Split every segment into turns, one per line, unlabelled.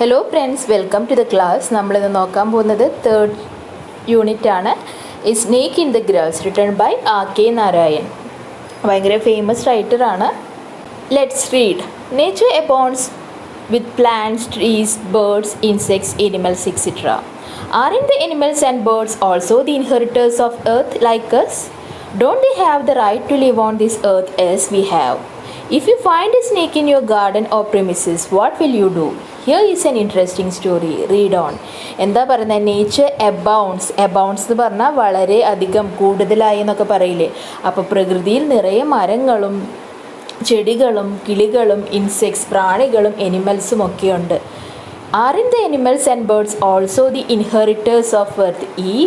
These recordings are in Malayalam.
Hello friends, welcome to the class. നമ്മളിന്ന് നോക്കാൻ പോകുന്നത് തേർഡ് യൂണിറ്റ് ആണ്. A snake in the grass, written by R.K. Narayan. ഭയങ്കര ഫേമസ് റൈറ്ററാണ്. Let's read. Nature abounds with plants, trees, birds, insects, animals, etc. Aren't the animals and birds also the inheritors of earth like us? Don't they have the right to live on this earth as we have? If you find a snake in your garden or premises, what will you do? Here is an interesting story. Read on. എന്താ പറയുന്നത്? നേച്ചർ abounds എന്ന് പറഞ്ഞാൽ വളരെ അധികം, കൂടുതലായി എന്നൊക്കെ പറയില്ലേ. അപ്പോൾ പ്രകൃതിയിൽ നിറയെ മരങ്ങളും ചെടികളും കിളികളും ഇൻസെക്ട്സ് പ്രാണികളും എനിമൽസും ഒക്കെയുണ്ട്. Aren't the animals and birds also the inheritors of earth? ഈ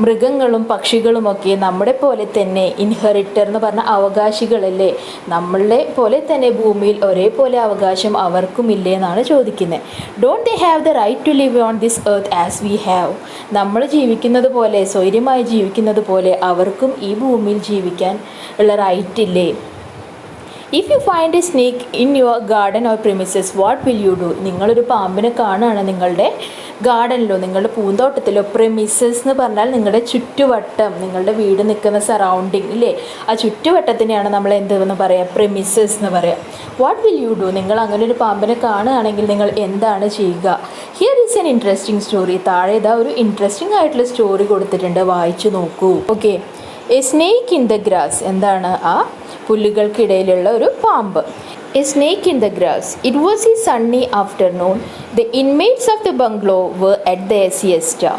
മൃഗങ്ങളും പക്ഷികളുമൊക്കെ നമ്മുടെ പോലെ തന്നെ, ഇൻഹെറിറ്റർ എന്ന് പറഞ്ഞ അവകാശികളല്ലേ, നമ്മളെ പോലെ തന്നെ ഭൂമിയിൽ ഒരേപോലെ അവകാശം അവർക്കും ഇല്ലേ എന്നാണ് ചോദിക്കുന്നത്. Don't they have the right to live on this earth as we have? നമ്മൾ ജീവിക്കുന്നത് പോലെ, സ്വൈര്യമായി ജീവിക്കുന്നത് പോലെ അവർക്കും ഈ ഭൂമിയിൽ ജീവിക്കാൻ ഉള്ള റൈറ്റ് ഇല്ലേ? If you find A snake in your garden or premises, what will you do? നിങ്ങളൊരു പാമ്പിനെ കാണുകയാണ് നിങ്ങളുടെ ഗാർഡനിലോ നിങ്ങളുടെ പൂന്തോട്ടത്തിലോ. പ്രിമിസസ് എന്ന് പറഞ്ഞാൽ നിങ്ങളുടെ ചുറ്റുവട്ടം, നിങ്ങളുടെ വീട് നിൽക്കുന്ന സറൗണ്ടിങ് ഇല്ലേ, ആ ചുറ്റുവട്ടത്തിനെയാണ് നമ്മൾ എന്തെന്ന് പറയുക? പ്രിമിസസ് എന്ന് പറയാം. What will you do? നിങ്ങൾ അങ്ങനെ ഒരു പാമ്പിനെ കാണുകയാണെങ്കിൽ നിങ്ങൾ എന്താണ് ചെയ്യുക? Here is an interesting story. താഴെ ഇതാ ഒരു ഇൻട്രസ്റ്റിംഗ് ആയിട്ടുള്ള സ്റ്റോറി കൊടുത്തിട്ടുണ്ട്, വായിച്ചു നോക്കൂ. Okay. A snake in the grass, എന്താണ്? ആ പുല്ലുകൾക്കിടയിലുള്ള ഒരു പാമ്പ്. A snake in the grass. It was a sunny afternoon. The inmates of the bungalow were at their siesta.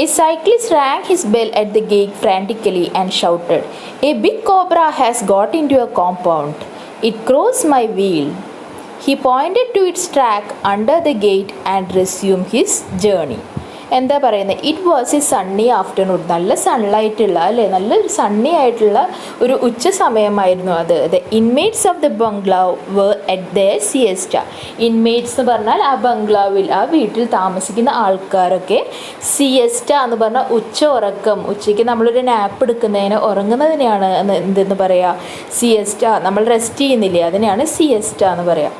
A cyclist rang his bell at the gate frantically and shouted, "A big cobra has got into a compound. It crossed my wheel." He pointed to its track under the gate and resumed his journey. എന്താ പറയുന്നത്? It was A Sunny afternoon. നല്ല സൺലൈറ്റുള്ള അല്ലേ, നല്ലൊരു സണ്ണി ആയിട്ടുള്ള ഒരു ഉച്ച സമയമായിരുന്നു അത്. The inmates of the bungalow were at the siesta. Inmates എന്ന് പറഞ്ഞാൽ ആ ബംഗ്ലാവിൽ, ആ വീട്ടിൽ താമസിക്കുന്ന ആൾക്കാരൊക്കെ സിയസ്റ്റ എന്ന് പറഞ്ഞാൽ ഉച്ച ഉറക്കം. ഉച്ചയ്ക്ക് നമ്മളൊരു നാപ്പ് എടുക്കുന്നതിന്, ഉറങ്ങുന്നതിനെയാണ് എന്തെന്ന് പറയുക? സിയസ്റ്റ. നമ്മൾ റെസ്റ്റ് ചെയ്യുന്നില്ലേ, അതിനെയാണ് സിയസ്റ്റ എന്ന് പറയുക.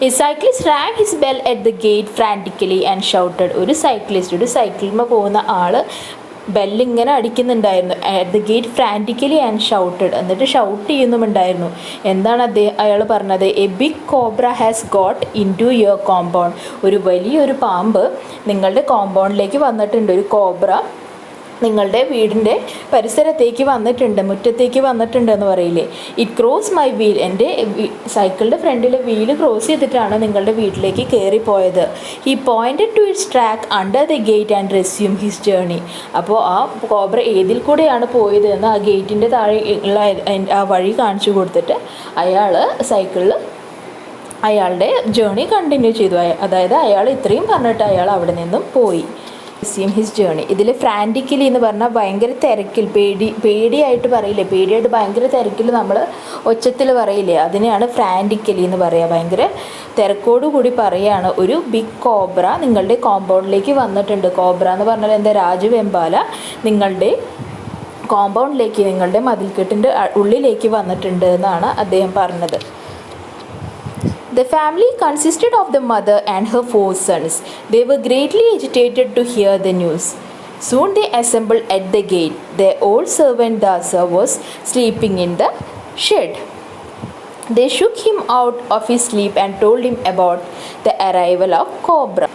A cyclist rang his bell at the gate frantically and shouted. ഒരു സൈക്കിളിൽ പോകുന്ന ആള് ബെല്ലിങ്ങനെ അടിക്കുന്നുണ്ടായിരുന്നു. At the gate frantically and shouted, എന്നിട്ട് ഷൗട്ട് ചെയ്യുന്നുമുണ്ടായിരുന്നു. എന്താണ് അയാൾ പറഞ്ഞത്? A big cobra has got into your compound. ഒരു വലിയൊരു പാമ്പ് നിങ്ങളുടെ കോമ്പൗണ്ടിലേക്ക് വന്നിട്ടുണ്ട്. ഒരു കോബ്ര നിങ്ങളുടെ വീടിൻ്റെ പരിസരത്തേക്ക് വന്നിട്ടുണ്ട്, മുറ്റത്തേക്ക് വന്നിട്ടുണ്ട് എന്ന് പറയില്ലേ. It cross my wheel. എൻ്റെ സൈക്കിളിൻ്റെ ഫ്രണ്ടിലെ വീല് ക്രോസ് ചെയ്തിട്ടാണ് നിങ്ങളുടെ വീട്ടിലേക്ക് കയറിപ്പോയത്. He pointed to its track under the gate and resume his journey. അപ്പോൾ ആ കോബ്ര ഏതിൽ കൂടെയാണ് പോയത് എന്ന് ആ ഗേറ്റിൻ്റെ താഴെ ഉള്ള ആ വഴി കാണിച്ചു കൊടുത്തിട്ട് അയാൾ സൈക്കിളിൽ അയാളുടെ ജേർണി കണ്ടിന്യൂ ചെയ്തു. അതായത് അയാൾ ഇത്രയും പറഞ്ഞിട്ട് അയാൾ അവിടെ നിന്നും പോയി. resume his journey. ഇതിൽ ഫ്രാൻറ്റിക്കലി എന്ന് പറഞ്ഞാൽ ഭയങ്കര തിരക്കിൽ, പേടിയായിട്ട് പറയില്ലേ, പേടിയായിട്ട് ഭയങ്കര തിരക്കിൽ നമ്മൾ ഒച്ചത്തിൽ പറയില്ലേ, അതിനെയാണ് ഫ്രാൻറ്റിക്കലി എന്ന് പറയുക. ഭയങ്കര തിരക്കോടുകൂടി പറയുകയാണ്. ഒരു ബിഗ് കോബ്ര നിങ്ങളുടെ കോമ്പൗണ്ടിലേക്ക് വന്നിട്ടുണ്ട്. കോബ്ര എന്ന് പറഞ്ഞാൽ എന്താ? രാജവെമ്പാല നിങ്ങളുടെ കോമ്പൗണ്ടിലേക്ക്, നിങ്ങളുടെ മതിൽക്കെട്ടിൻ്റെ ഉള്ളിലേക്ക് വന്നിട്ടുണ്ട് എന്നാണ് അദ്ദേഹം പറഞ്ഞത്. The family consisted of the mother and her 4 sons. They were greatly agitated to hear the news. Soon they assembled at the gate. Their old servant Dasa was sleeping in the shed. They shook him out of his sleep and told him about the arrival of Cobra.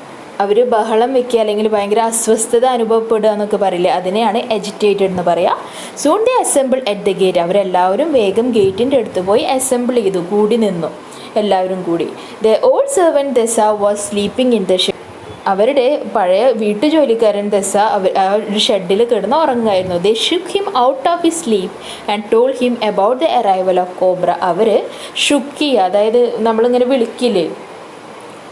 അവർ ബഹളം വെക്കുക, അല്ലെങ്കിൽ ഭയങ്കര അസ്വസ്ഥത അനുഭവപ്പെടുക എന്നൊക്കെ പറയില്ലേ, അതിനെയാണ് എജിറ്റേറ്റഡ് എന്ന് പറയുക. Soon they assemble at the gate. അവരെല്ലാവരും വേഗം ഗേറ്റിൻ്റെ അടുത്ത് പോയി അസംബിൾ ചെയ്തു, കൂടി നിന്നു എല്ലാവരും കൂടി. The old servant Dasa was sleeping in the shed. അവരുടെ പഴയ വീട്ടുജോലിക്കാരൻ ദസ ആ ഒരു ഷെഡിൽ കിടന്ന് ഉറങ്ങുമായിരുന്നു. They shook him out of his sleep and told him about the arrival of cobra. അവർ ഷുക്ക് ചെയ്യുക, അതായത് നമ്മളിങ്ങനെ വിളിക്കില്ലേ,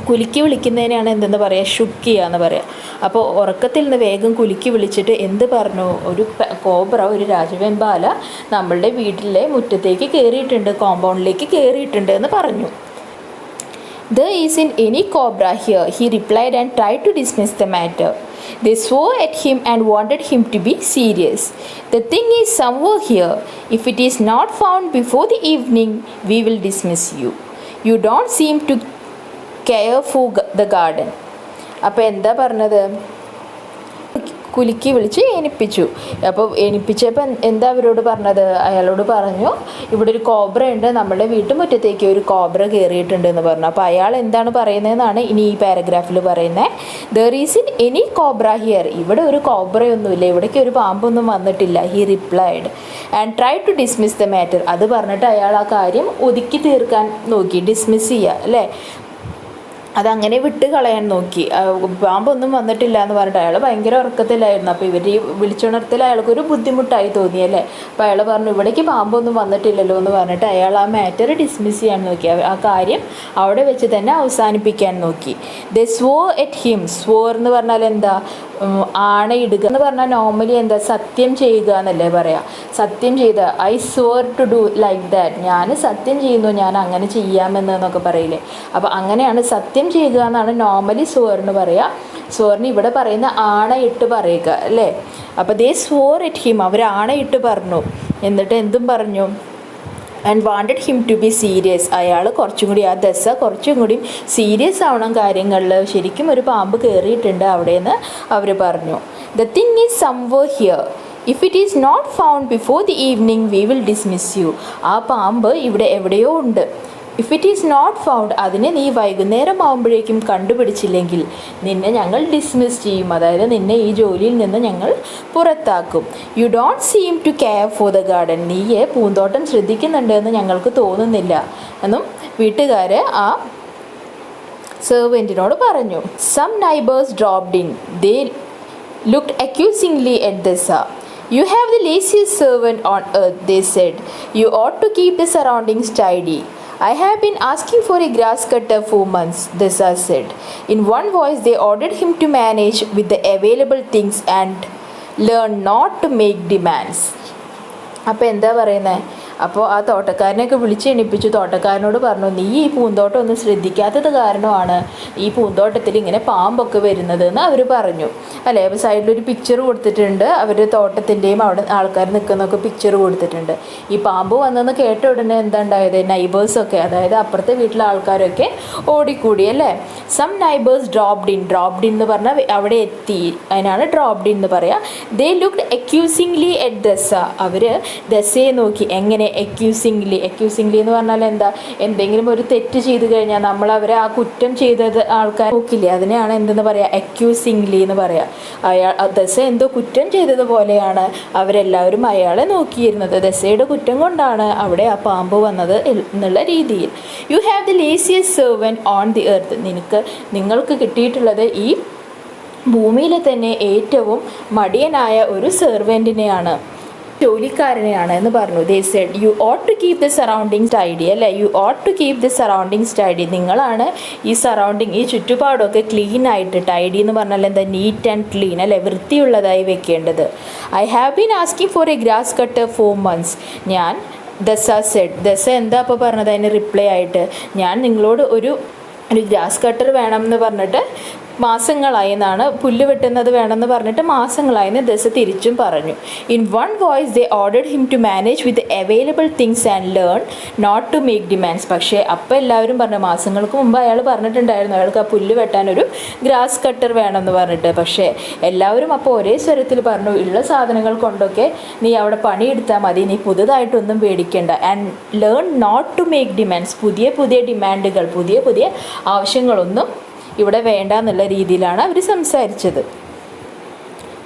കുലുക്കി വിളിക്കുന്നതിനാണ് എന്തെന്ന് പറയുക? ഷുക്ക് ചെയ്യുക എന്ന് പറയുക. അപ്പോൾ ഉറക്കത്തിൽ നിന്ന് വേഗം കുലുക്കി വിളിച്ചിട്ട് എന്ത് പറഞ്ഞു? ഒരു കോബ്ര, ഒരു രാജവെമ്പാല നമ്മളുടെ വീട്ടിലെ മുറ്റത്തേക്ക് കയറിയിട്ടുണ്ട്, കോമ്പൗണ്ടിലേക്ക് കയറിയിട്ടുണ്ട് എന്ന് പറഞ്ഞു. There isn't any cobra here, he replied and tried to dismiss the matter. They swore at him and wanted him to be serious. The thing is somewhere here. If it is not found before the evening, we will dismiss you. You don't seem to care for the garden. അപ്പോൾ എന്താ പറഞ്ഞത്? കുലുക്കി വിളിച്ച് എണിപ്പിച്ചു. അപ്പോൾ എണിപ്പിച്ചപ്പോൾ എന്താ അവരോട് പറഞ്ഞത്? അയാളോട് പറഞ്ഞു, ഇവിടെ ഒരു കോബ്ര ഉണ്ട്, നമ്മളുടെ വീട്ടുമുറ്റത്തേക്ക് ഒരു കോബ്ര കയറിയിട്ടുണ്ട് എന്ന് പറഞ്ഞു. അപ്പോൾ അയാൾ എന്താണ് പറയുന്നതെന്നാണ് ഇനി ഈ പാരഗ്രാഫിൽ പറയുന്നത്. There isn't any cobra here. ഇവിടെ ഒരു കോബ്രയൊന്നുമില്ല, ഇവിടേക്ക് ഒരു പാമ്പൊന്നും വന്നിട്ടില്ല. He replied and try to dismiss the matter. അത് പറഞ്ഞിട്ട് അയാൾ ആ കാര്യം ഒതുക്കി തീർക്കാൻ നോക്കി, ഡിസ്മിസ് ചെയ്യുക അല്ലേ, അതങ്ങനെ വിട്ട് കളയാൻ നോക്കി. പാമ്പൊന്നും വന്നിട്ടില്ല എന്ന് പറഞ്ഞിട്ട് അയാൾ ഭയങ്കര ഉറക്കത്തിലായിരുന്നു. അപ്പോൾ ഇവർ ഈ വിളിച്ചുണർത്തിൽ അയാൾക്കൊരു ബുദ്ധിമുട്ടായി തോന്നിയല്ലേ. അപ്പോൾ അയാൾ പറഞ്ഞു, ഇവിടേക്ക് പാമ്പൊന്നും വന്നിട്ടില്ലല്ലോ എന്ന് പറഞ്ഞിട്ട് അയാൾ ആ മാറ്റർ ഡിസ്മിസ് ചെയ്യാൻ നോക്കി, ആ കാര്യം അവിടെ വെച്ച് തന്നെ അവസാനിപ്പിക്കാൻ നോക്കി. ദേ സ്വോർ എറ്റ് ഹിം. സ്വോർ എന്ന് പറഞ്ഞാൽ എന്താ? ആണയിടുക എന്ന് പറഞ്ഞാൽ നോർമലി എന്താ? സത്യം ചെയ്യുക എന്നല്ലേ പറയാം. സത്യം ചെയ്ത, I swore to do like that. ഞാൻ സത്യം ചെയ്യുന്നു, ഞാൻ അങ്ങനെ ചെയ്യാമെന്നൊക്കെ പറയില്ലേ. അപ്പോൾ അങ്ങനെയാണ് സത്യം ചെയ്യുക എന്നാണ് നോർമലി സ്വോറിന് പറയുക. സ്വോറിന് ഇവിടെ പറയുന്ന ആണയിട്ട് പറയുക അല്ലേ. അപ്പോൾ ദേ സ്വോർ എറ്റ് ഹിം. അവർ ആണയിട്ട് പറഞ്ഞു. എന്നിട്ട് എന്തും പറഞ്ഞു? And wanted him to be serious. അയാൾ കുറച്ചും കൂടി, ആ ദശ കുറച്ചും കൂടി സീരിയസ് ആവണം കാര്യങ്ങളിൽ. ശരിക്കും ഒരു പാമ്പ് കയറിയിട്ടുണ്ട് അവിടെയെന്ന് അവർ പറഞ്ഞു. The thing is somewhere here. If it is not found before the evening we will dismiss you. ആ പാമ്പ് ഇവിടെ എവിടെയോ ഉണ്ട്. If it is not found, അതിനെ നീ വൈകുന്നേരം ആകുമ്പോഴേക്കും കണ്ടുപിടിച്ചില്ലെങ്കിൽ നിന്നെ ഞങ്ങൾ ഡിസ്മിസ് ചെയ്യും, അതായത് നിന്നെ ഈ ജോലിയിൽ നിന്ന് ഞങ്ങൾ പുറത്താക്കും. You don't seem to care for the garden. നീയെ പൂന്തോട്ടം ശ്രദ്ധിക്കുന്നുണ്ടെന്ന് ഞങ്ങൾക്ക് തോന്നുന്നില്ല എന്നും വീട്ടുകാർ ആ സെർവൻറ്റിനോട് പറഞ്ഞു. Some neighbours dropped in. They looked accusingly at Dasa. You have the laziest servant on earth, they said. You ought to keep the surroundings tidy. I have been asking for a grass cutter for months, Dessa said. In one voice, they ordered him to manage with the available things and learn not to make demands. അപ്പോൾ എന്താ പറയുന്നത്? അപ്പോൾ ആ തോട്ടക്കാരനെയൊക്കെ വിളിച്ചെണിപ്പിച്ചു. തോട്ടക്കാരനോട് പറഞ്ഞു, നീ ഈ പൂന്തോട്ടം ഒന്നും ശ്രദ്ധിക്കാത്തത് കാരണമാണ് ഈ പൂന്തോട്ടത്തിൽ ഇങ്ങനെ പാമ്പൊക്കെ വരുന്നത് എന്ന് അവർ പറഞ്ഞു അല്ലേ. അപ്പോൾ സൈഡിലൊരു പിക്ചർ കൊടുത്തിട്ടുണ്ട്, അവർ തോട്ടത്തിൻ്റെയും അവിടെ ആൾക്കാർ നിൽക്കുന്നൊക്കെ പിക്ചർ കൊടുത്തിട്ടുണ്ട്. ഈ പാമ്പ് വന്നെന്ന് കേട്ട ഉടനെ എന്താ ഉണ്ടായത്? നൈബേഴ്സൊക്കെ, അതായത് അപ്പുറത്തെ വീട്ടിലെ ആൾക്കാരൊക്കെ ഓടിക്കൂടി അല്ലേ. Some neighbours dropped in. Dropped in എന്ന് പറഞ്ഞാൽ അവിടെ എത്തി, അതിനാണ് ഡ്രോപ്ഡ് ഇൻ എന്ന് പറയുക. ദേ ലുക്ക്ഡ് അക്യൂസിംഗ്ലി അറ്റ് ദസ. അവർ ദസയെ നോക്കി. എങ്ങനെ? അക്യൂസിംഗ്ലി. അക്യൂസിംഗ്ലി എന്ന് പറഞ്ഞാൽ എന്താ? എന്തെങ്കിലും ഒരു തെറ്റ് ചെയ്ത് കഴിഞ്ഞാൽ നമ്മൾ അവരെ ആ കുറ്റം ചെയ്തത് ആൾക്കാർ നോക്കില്ലേ, അതിനെയാണ് എന്തെന്ന് പറയുക? അക്യൂസിംഗ്ലി എന്ന് പറയുക. ദസ എന്തോ കുറ്റം ചെയ്തതുപോലെയാണ് അവരെല്ലാവരും അയാളെ നോക്കിയിരുന്നത്. ദസയുടെ കുറ്റം കൊണ്ടാണ് അവിടെ ആ പാമ്പ് വന്നത് എന്നുള്ള രീതിയിൽ. You have the laziest servant on the earth. നിങ്ങൾക്ക് കിട്ടിയിട്ടുള്ളത് ഈ ഭൂമിയിലെ തന്നെ ഏറ്റവും മടിയനായ ഒരു സെർവൻറ്റിനെയാണ്, ജോലിക്കാരനെയാണ് എന്ന് പറഞ്ഞു. They said you ought to keep the surroundings tidy അല്ലേ. You ought to keep the surroundings tidy. നിങ്ങളാണ് ഈ സറൗണ്ടിങ്, ഈ ചുറ്റുപാടൊക്കെ ക്ലീൻ ആയിട്ട്, ടൈഡി എന്ന് പറഞ്ഞാൽ എന്താ? നീറ്റ് ആൻഡ് ക്ലീൻ അല്ലേ, വൃത്തിയുള്ളതായി വെക്കേണ്ടത്. I have been asking for A grass cutter 4 months. ഞാൻ ദസ സെഡ്. ദസ എന്താ അപ്പോൾ പറഞ്ഞത് അതിന് റിപ്ലൈ ആയിട്ട്? ഞാൻ നിങ്ങളോട് ഒരു ഗ്രാസ് കട്ടർ വേണം എന്ന് പറഞ്ഞിട്ട് മാസങ്ങളായി എന്നാണ്, പുല്ല് വെട്ടുന്നത് വേണമെന്ന് പറഞ്ഞിട്ട് മാസങ്ങളായെന്ന് ദസ തിരിച്ചും പറഞ്ഞു. In one voice they ordered him to manage with available things and learn not to make demands. പക്ഷേ അപ്പോൾ എല്ലാവരും പറഞ്ഞു, മാസങ്ങൾക്ക് മുമ്പ് അയാൾ പറഞ്ഞിട്ടുണ്ടായിരുന്നു അയാൾക്ക് ആ പുല്ല് വെട്ടാനൊരു ഗ്രാസ് കട്ടർ വേണമെന്ന് പറഞ്ഞിട്ട്. പക്ഷേ എല്ലാവരും അപ്പോൾ ഒരേ സ്വരത്തിൽ പറഞ്ഞു, ഉള്ള സാധനങ്ങൾ കൊണ്ടൊക്കെ നീ അവിടെ പണിയെടുത്താൽ മതി, നീ പുതുതായിട്ടൊന്നും പേടിക്കേണ്ട. And learn not to make demands. പുതിയ പുതിയ ഡിമാൻഡുകൾ, പുതിയ പുതിയ ആവശ്യങ്ങളൊന്നും ഇവിടെ വേണ്ട എന്നുള്ള രീതിയിലാണ് അവർ സംസാരിച്ചത്.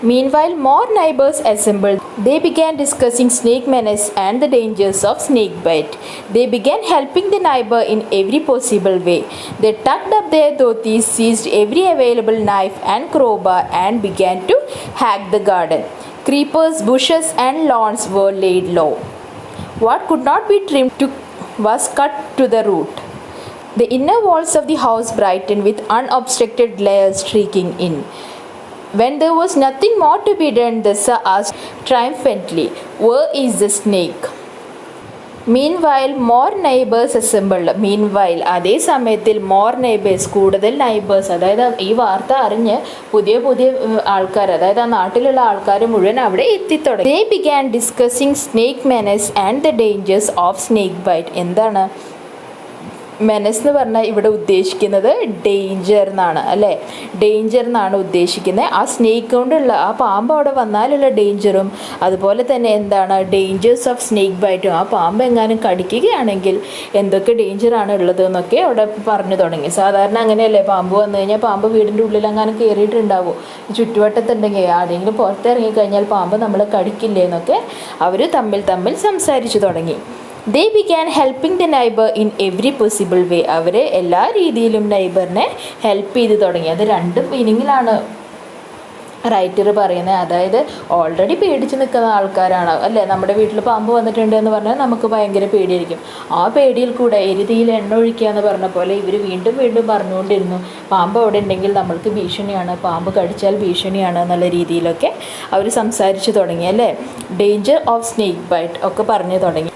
Meanwhile, more neighbors assembled. They began discussing snake menace and the dangers of snake bite. They began helping the neighbor in every possible way. They tucked up their dhotis, seized every available knife and crowbar, and began to hack the garden. Creepers, bushes, and lawns were laid low. What could not be trimmed was cut to the root. The inner walls of the house brightened with unobstructed glare streaking in. When there was nothing more to be done, Dasa asked triumphantly, "Where is the snake?" Meanwhile, more neighbors assembled. Meanwhile, അതേ സമയത്തിൽ more neighbors, കൂടുതൽ neighbors, അതായത് ഈ വാർത്ത അറിഞ്ഞ് പുതിയ പുതിയ ആൾക്കാർ, അതായത് ആ നാട്ടിലുള്ള ആൾക്കാർ മുഴുവൻ അവിടെ എത്തിത്തുടങ്ങി. They began discussing snake menace and the dangers of snake bite. എന്താണ് മെനസ് എന്ന് പറഞ്ഞാൽ ഇവിടെ ഉദ്ദേശിക്കുന്നത് ഡേഞ്ചർ എന്നാണ് അല്ലേ, ഡേഞ്ചർ എന്നാണ് ഉദ്ദേശിക്കുന്നത്. ആ സ്നേക്ക് കൊണ്ടുള്ള ആ പാമ്പ് അവിടെ വന്നാലുള്ള ഡേഞ്ചറും അതുപോലെ തന്നെ എന്താണ് ഡേഞ്ചേഴ്സ് ഓഫ് സ്നേക്ക് ബൈറ്റും, ആ പാമ്പ് എങ്ങാനും കടിക്കുകയാണെങ്കിൽ എന്തൊക്കെ ഡേഞ്ചറാണ് ഉള്ളത് എന്നൊക്കെ അവിടെ പറഞ്ഞു തുടങ്ങി. സാധാരണ അങ്ങനെയല്ലേ, പാമ്പ് വന്നു കഴിഞ്ഞാൽ പാമ്പ് വീടിൻ്റെ ഉള്ളിൽ എങ്ങാനും കയറിയിട്ടുണ്ടാവും, ചുറ്റുവട്ടത്തുണ്ടെങ്കിൽ ആരെങ്കിലും പുറത്തിറങ്ങിക്കഴിഞ്ഞാൽ പാമ്പ് നമ്മളെ കടിക്കില്ലേ എന്നൊക്കെ അവർ തമ്മിൽ സംസാരിച്ചു തുടങ്ങി. They began helping the neighbor in every possible way. അവർ എല്ലാ രീതിയിലും നൈബറിനെ ഹെൽപ്പ് ചെയ്ത് തുടങ്ങി. അത് രണ്ട് മീനിങ്ങിലാണ് റൈറ്റർ പറയുന്നത്. അതായത് ഓൾറെഡി പേടിച്ച് നിൽക്കുന്ന ആൾക്കാരാണ് അല്ലേ, നമ്മുടെ വീട്ടിൽ പാമ്പ് വന്നിട്ടുണ്ട് എന്ന് പറഞ്ഞാൽ നമുക്ക് ഭയങ്കര പേടിയായിരിക്കും. ആ പേടിയിൽ കൂടെ എരുതിയിൽ എണ്ണ ഒഴിക്കുക എന്ന് പറഞ്ഞ പോലെ ഇവർ വീണ്ടും പറഞ്ഞുകൊണ്ടിരുന്നു, പാമ്പ് അവിടെ ഉണ്ടെങ്കിൽ നമ്മൾക്ക് ഭീഷണിയാണ്, പാമ്പ് കടിച്ചാൽ ഭീഷണിയാണ് എന്നുള്ള രീതിയിലൊക്കെ അവർ സംസാരിച്ച് തുടങ്ങി അല്ലേ. ഡേഞ്ചർ ഓഫ് സ്നേക്ക് ബൈറ്റ് ഒക്കെ പറഞ്ഞു തുടങ്ങി.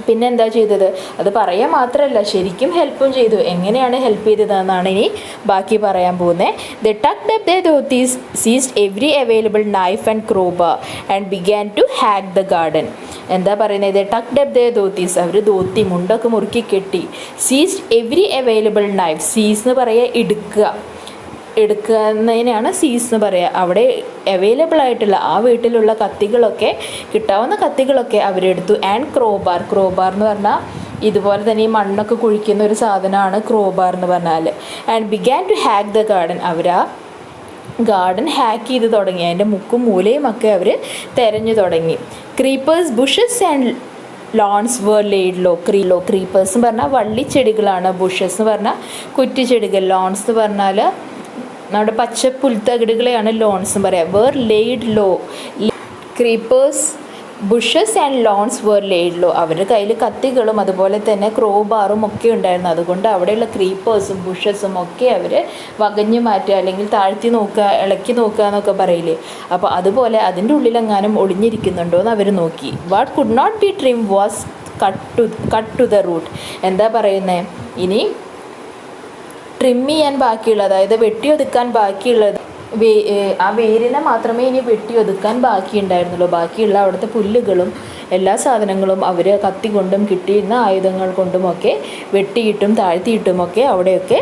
പിന്നെ എന്താ ചെയ്തത്, അത് പറയാൻ മാത്രമല്ല ശരിക്കും ഹെൽപ്പും ചെയ്തു. എങ്ങനെയാണ് ഹെൽപ്പ് ചെയ്തതെന്നാണ് ഇനി ബാക്കി പറയാൻ പോകുന്നത്. The tucked up their dhotis, seized every available knife and crowbar and began to hack the garden. എന്താ പറയുന്നത്, the tucked up their dhotis, അവർ ധോത്തി മുണ്ടൊക്കെ മുറുക്കി കെട്ടി. സീസ്ഡ് എവറി അവൈലബിൾ നൈഫ്, സീസ് എന്ന് പറയുക എടുക്കുന്നതിനാണ് സീസ് എന്ന് പറയുക. അവിടെ അവൈലബിൾ ആയിട്ടുള്ള ആ വീട്ടിലുള്ള കത്തികളൊക്കെ, കിട്ടാവുന്ന കത്തികളൊക്കെ അവരെടുത്തു. ആൻഡ് ക്രോബാർ എന്ന് പറഞ്ഞാൽ ഇതുപോലെ തന്നെ ഈ മണ്ണൊക്കെ കുഴിക്കുന്ന ഒരു സാധനമാണ് ക്രോബാർ എന്ന് പറഞ്ഞാൽ. And began to hack the garden, അവർ ആ ഗാർഡൻ ഹാക്ക് ചെയ്ത് തുടങ്ങി. അതിൻ്റെ മുക്കും മൂലയും ഒക്കെ അവർ തിരഞ്ഞു തുടങ്ങി. Creepers, bushes and lawns were laid low. Creepers എന്ന് പറഞ്ഞാൽ വള്ളിച്ചെടികളാണ്, ബുഷസ് എന്ന് പറഞ്ഞാൽ കുറ്റിച്ചെടികൾ, ലോൺസ് എന്ന് പറഞ്ഞാൽ നമ്മുടെ പച്ച പുൽത്തകിടുകളെയാണ് ലോൺസ് എന്ന് പറയാം. Were laid low, creepers, bushes and lawns were laid low. അവരുടെ കയ്യിൽ കത്തികളും അതുപോലെ തന്നെ ക്രോബാറും ഒക്കെ ഉണ്ടായിരുന്നു. അതുകൊണ്ട് അവിടെയുള്ള ക്രീപ്പേഴ്സും ബുഷസും ഒക്കെ അവർ വകഞ്ഞു മാറ്റുക, അല്ലെങ്കിൽ താഴ്ത്തി നോക്കുക, ഇളക്കി നോക്കുക എന്നൊക്കെ പറയില്ലേ. അപ്പോൾ അതുപോലെ അതിൻ്റെ ഉള്ളിലെങ്ങാനും ഒളിഞ്ഞിരിക്കുന്നുണ്ടോ എന്ന് അവർ നോക്കി. What could not be trim was cut to the root. എന്താ പറയുന്നത്, ഇനി ട്രിം ചെയ്യാൻ ബാക്കിയുള്ളത്, അതായത് വെട്ടിയൊതുക്കാൻ ബാക്കിയുള്ളത് ആ വേരിനെ മാത്രമേ ഇനി വെട്ടിയൊതുക്കാൻ ബാക്കിയുണ്ടായിരുന്നുള്ളൂ. ബാക്കിയുള്ള അവിടുത്തെ പുല്ലുകളും എല്ലാ സാധനങ്ങളും അവർ കത്തി കൊണ്ടും കിട്ടിയിരുന്ന ആയുധങ്ങൾ കൊണ്ടുമൊക്കെ വെട്ടിയിട്ടും താഴ്ത്തിയിട്ടുമൊക്കെ അവിടെയൊക്കെ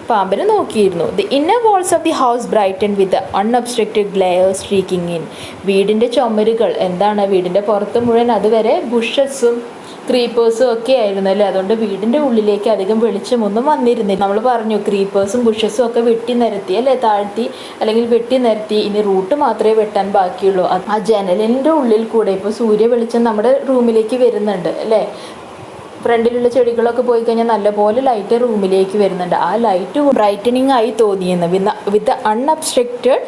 പാമ്പിനെ നോക്കിയിരുന്നു. The inner walls of the house brighten with unobstructed glare streaking in. വീടിൻ്റെ ചുമരുകൾ എന്താണ്, വീടിൻ്റെ പുറത്ത് മുഴുവൻ അതുവരെ ബുഷസും ക്രീപ്പേഴ്സും ഒക്കെ ആയിരുന്നു അല്ലേ. അതുകൊണ്ട് വീടിൻ്റെ ഉള്ളിലേക്ക് അധികം വെളിച്ചമൊന്നും വന്നിരുന്നില്ല. നമ്മൾ പറഞ്ഞു ക്രീപ്പേഴ്സും ബുഷസും ഒക്കെ വെട്ടി നിരത്തി അല്ലേ, താഴ്ത്തി അല്ലെങ്കിൽ വെട്ടി നിരത്തി. ഇനി റൂട്ട് മാത്രമേ വെട്ടാൻ ബാക്കിയുള്ളൂ. ആ ജനലിൻ്റെ ഉള്ളിൽ കൂടെ ഇപ്പോൾ സൂര്യ വെളിച്ചം നമ്മുടെ റൂമിലേക്ക് വരുന്നുണ്ട് അല്ലേ. ഫ്രണ്ടിലുള്ള ചെടികളൊക്കെ പോയി കഴിഞ്ഞാൽ നല്ലപോലെ ലൈറ്റ് റൂമിലേക്ക് വരുന്നുണ്ട്. ആ ലൈറ്റ് ബ്രൈറ്റനിങ് ആയി തോന്നിയെന്ന്. വിത്ത് unobstructed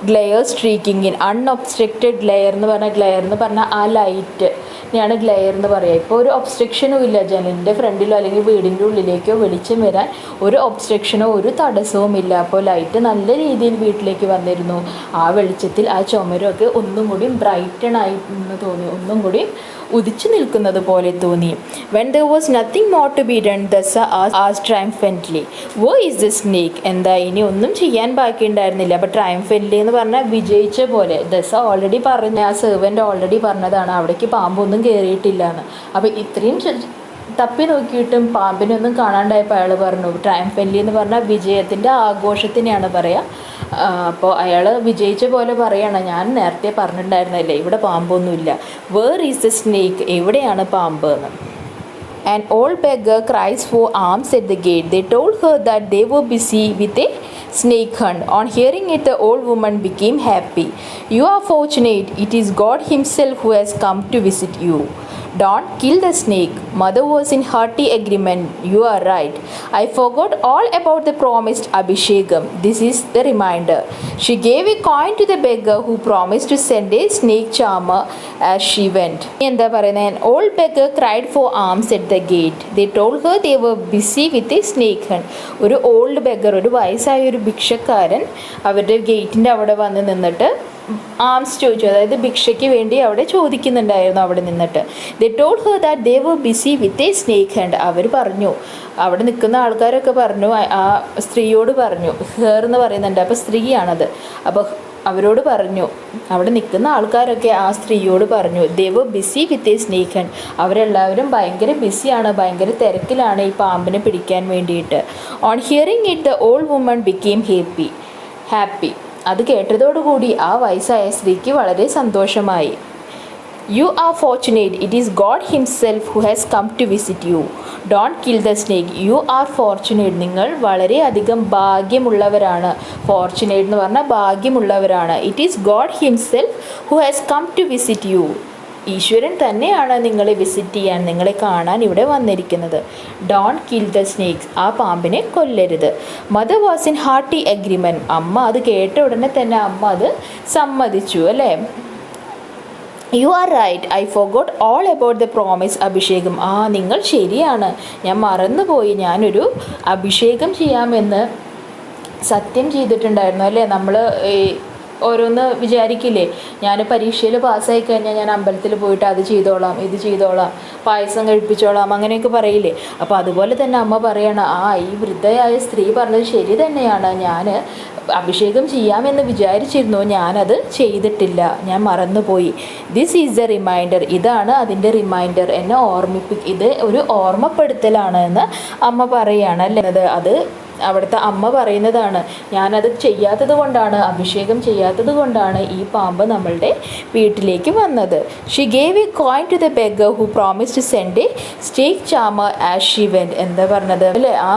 glare streaking in. അൺഒബ്സ്ട്രക്റ്റഡ് glare എന്ന് പറഞ്ഞാൽ ആ ലൈറ്റ് ാണ് ഗ്ലെയർ എന്ന് പറയുക. ഇപ്പോൾ ഒരു ഒബ്സ്ട്രക്ഷനും ഇല്ല, ജനലിൻ്റെ ഫ്രണ്ടിലോ അല്ലെങ്കിൽ വീടിൻ്റെ ഉള്ളിലേക്കോ വെളിച്ചം വരാൻ ഒരു ഒബ്സ്ട്രക്ഷനോ ഒരു തടസ്സവും ഇല്ല. അപ്പോൾ ലൈറ്റ് നല്ല രീതിയിൽ വീട്ടിലേക്ക് വന്നിരുന്നു. ആ വെളിച്ചത്തിൽ ആ ചുമരൊക്കെ ഒന്നും കൂടി ബ്രൈറ്റണായി എന്ന് തോന്നി, ഒന്നും കൂടി ഉദിച്ചു നിൽക്കുന്നത് പോലെ തോന്നി. When there was nothing more to be done, Dasa asked triumphantly, "Where is the snake?" എന്താ ഇനി ഒന്നും ചെയ്യാൻ ബാക്കിയുണ്ടായിരുന്നില്ല. അപ്പോൾ ട്രയംഫൻ്റ്ലി എന്ന് പറഞ്ഞാൽ വിജയിച്ച പോലെ. ദസ ഓൾറെഡി പറഞ്ഞ, ആ സെർവൻ്റ് ഓൾറെഡി പറഞ്ഞതാണ് അവിടേക്ക് പാമ്പൊന്നും കയറിയിട്ടില്ല എന്ന്. അപ്പോൾ ഇത്രയും തപ്പി നോക്കിയിട്ടും പാമ്പിനൊന്നും കാണാണ്ടായപ്പോൾ അയാൾ പറഞ്ഞു, ട്രയംഫൻ്റ്ലി എന്ന് പറഞ്ഞാൽ വിജയത്തിൻ്റെ ആഘോഷത്തിനെയാണ് പറയുക. അപ്പോൾ അയാൾ വിജയിച്ച പോലെ പറയണം, ഞാൻ നേരത്തെ പറഞ്ഞിട്ടുണ്ടായിരുന്നല്ലേ ഇവിടെ പാമ്പൊന്നുമില്ല. വേർ ഈസ് ദ സ്നേക്ക്, എവിടെയാണ് പാമ്പ് എന്ന്. An old beggar cries for alms at the gate. They told her that they were busy with a snake hunt. On hearing it, the old woman became happy. "You are fortunate. It is God himself who has come to visit you. Don't kill the snake." Mother was in hearty agreement. "You are right. I forgot all about the promised Abhishekam. This is the reminder." She gave a coin to the beggar, who promised to send a snake charmer as she went. എന്താ പറയുന്നത്, an old beggar cried for alms at the gate. They told her they were busy with a snake hunt. ഒരു ഓൾഡ് ബെഗർ, ഒരു വയസ്സായ ഒരു ഭിക്ഷക്കാരൻ അവരുടെ ഗേറ്റിൻ്റെ അവിടെ വന്ന് നിന്നിട്ട് ആംസ് ചോദിച്ചു, അതായത് ഭിക്ഷയ്ക്ക് വേണ്ടി അവിടെ ചോദിക്കുന്നുണ്ടായിരുന്നു അവിടെ നിന്നിട്ട്. They told her that they were busy with a snake hunt. അവർ പറഞ്ഞു, അവിടെ നിൽക്കുന്ന ആൾക്കാരൊക്കെ പറഞ്ഞു, ആ സ്ത്രീയോട് പറഞ്ഞു, ഹെർ എന്ന് പറയുന്നുണ്ട്, അപ്പോൾ സ്ത്രീയാണത്. അപ്പോൾ അവരോട് പറഞ്ഞു, അവിടെ നിൽക്കുന്ന ആൾക്കാരൊക്കെ ആ സ്ത്രീയോട് പറഞ്ഞു, they were busy with a snake hunt. അവരെല്ലാവരും ഭയങ്കര ബിസിയാണ്, ഭയങ്കര തിരക്കിലാണ് ഈ പാമ്പിനെ പിടിക്കാൻ വേണ്ടിയിട്ട്. On hearing it, the old woman became happy. അത് കേട്ടതോടുകൂടി ആ വയസ്സായ സ്ത്രീക്ക് വളരെ സന്തോഷമായി. You are fortunate. It is God himself who has come to visit you. Don't kill the snake. You are fortunate. നിങ്ങൾ വളരെയധികം ഭാഗ്യമുള്ളവരാണ്. Fortunate എന്ന് പറഞ്ഞാൽ ഭാഗ്യമുള്ളവരാണ്. It is God himself who has come to visit you. ഈശ്വരൻ തന്നെയാണ് നിങ്ങളെ വിസിറ്റ് ചെയ്യാൻ, നിങ്ങളെ കാണാൻ ഇവിടെ വന്നിരിക്കുന്നത്. Don't kill the snakes. ആ പാമ്പിനെ കൊല്ലരുത്. Mother was in hearty agreement. അമ്മ അത് കേട്ട ഉടനെ തന്നെ അമ്മ അത് സമ്മതിച്ചു, അല്ലേ? You are right. I forgot all about the promise അഭിഷേകം. നിങ്ങൾ ശരിയാണ്, ഞാൻ മറന്നുപോയി. ഞാനൊരു അഭിഷേകം ചെയ്യാമെന്ന് സത്യം ചെയ്തിട്ടുണ്ടായിരുന്നു, അല്ലേ? നമ്മൾ ഓരോന്ന് വിചാരിക്കില്ലേ, ഞാൻ പരീക്ഷയിൽ പാസ്സായി കഴിഞ്ഞാൽ ഞാൻ അമ്പലത്തിൽ പോയിട്ട് അത് ചെയ്തോളാം, ഇത് ചെയ്തോളാം, പായസം കഴിപ്പിച്ചോളാം, അങ്ങനെയൊക്കെ പറയില്ലേ? അപ്പോൾ അതുപോലെ തന്നെ അമ്മ പറയണം, ഈ വൃദ്ധയായ സ്ത്രീ പറഞ്ഞത് ശരി തന്നെയാണ്, ഞാൻ അഭിഷേകം ചെയ്യാമെന്ന് വിചാരിച്ചിരുന്നു, ഞാനത് ചെയ്തിട്ടില്ല, ഞാൻ മറന്നുപോയി. This is the reminder. ഇതാണ് അതിൻ്റെ റിമൈൻഡർ, എന്നെ ഇത് ഒരു ഓർമ്മപ്പെടുത്തലാണ് എന്ന് അമ്മ പറയുകയാണ്, അല്ലേ? അത് അവിടുത്തെ അമ്മ പറയുന്നതാണ്. ഞാനത് ചെയ്യാത്തത് കൊണ്ടാണ്, അഭിഷേകം ചെയ്യാത്തത് കൊണ്ടാണ് ഈ പാമ്പ് നമ്മളുടെ വീട്ടിലേക്ക് വന്നത്. She gave a coin to the beggar who promise to send a snake charmer as she went. എന്താ പറഞ്ഞത്, അല്ലേ? ആ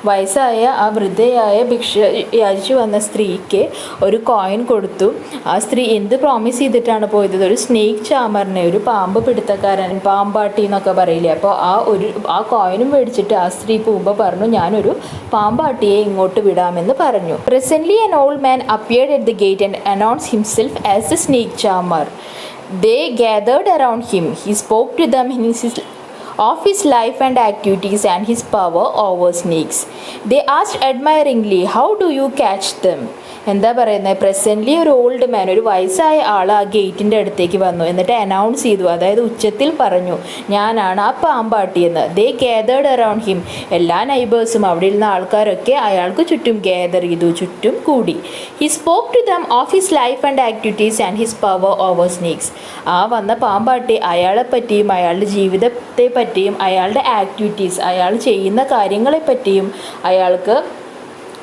വയസ്സായ ആ വൃദ്ധയായ ഭിക്ഷ യാചിച്ചു വന്ന സ്ത്രീക്ക് ഒരു കോയിൻ കൊടുത്തു. ആ സ്ത്രീ എന്ത് പ്രോമിസ് ചെയ്തിട്ടാണ് പോയത്? ഒരു സ്നേക്ക് ചാമറിനെ, ഒരു പാമ്പ് പിടുത്തക്കാരൻ, പാമ്പാട്ടി എന്നൊക്കെ പറയില്ലേ? അപ്പോൾ ആ കോയിനും മേടിച്ചിട്ട് ആ സ്ത്രീ പോകുമ്പോൾ പറഞ്ഞു, ഞാനൊരു പാമ്പാട്ടിയെ ഇങ്ങോട്ട് വിടാമെന്ന് പറഞ്ഞു. Presently an old man appeared at the gate and announced himself as the snake charmer. They gathered around him. He spoke to them of his life and activities and his power over snakes. They asked admiringly, how do you catch them? എന്താ പറയുന്നത്? പ്രസൻ്റ്ലി ഒരു ഓൾഡ് മാൻ, ഒരു വയസ്സായ ആൾ ആ ഗേറ്റിൻ്റെ അടുത്തേക്ക് വന്നു. എന്നിട്ട് അനൗൺസ് ചെയ്തു, അതായത് ഉച്ചത്തിൽ പറഞ്ഞു, ഞാനാണ് ആ പാമ്പാട്ടിയെന്ന്. ദേ ഗേതേർഡ് അറൗണ്ട് ഹിം. എല്ലാ നൈബേഴ്സും, അവിടെ ഇരുന്ന ആൾക്കാരൊക്കെ അയാൾക്ക് ചുറ്റും ഗേദർ ചെയ്തു, ചുറ്റും കൂടി. He spoke to them of his life and activities and his power over snakes. ആ വന്ന പാമ്പാട്ടി അയാളെപ്പറ്റിയും അയാളുടെ ജീവിതത്തെ പറ്റിയും അയാളുടെ ആക്ടിവിറ്റീസ്, അയാൾ ചെയ്യുന്ന കാര്യങ്ങളെപ്പറ്റിയും അയാൾക്ക്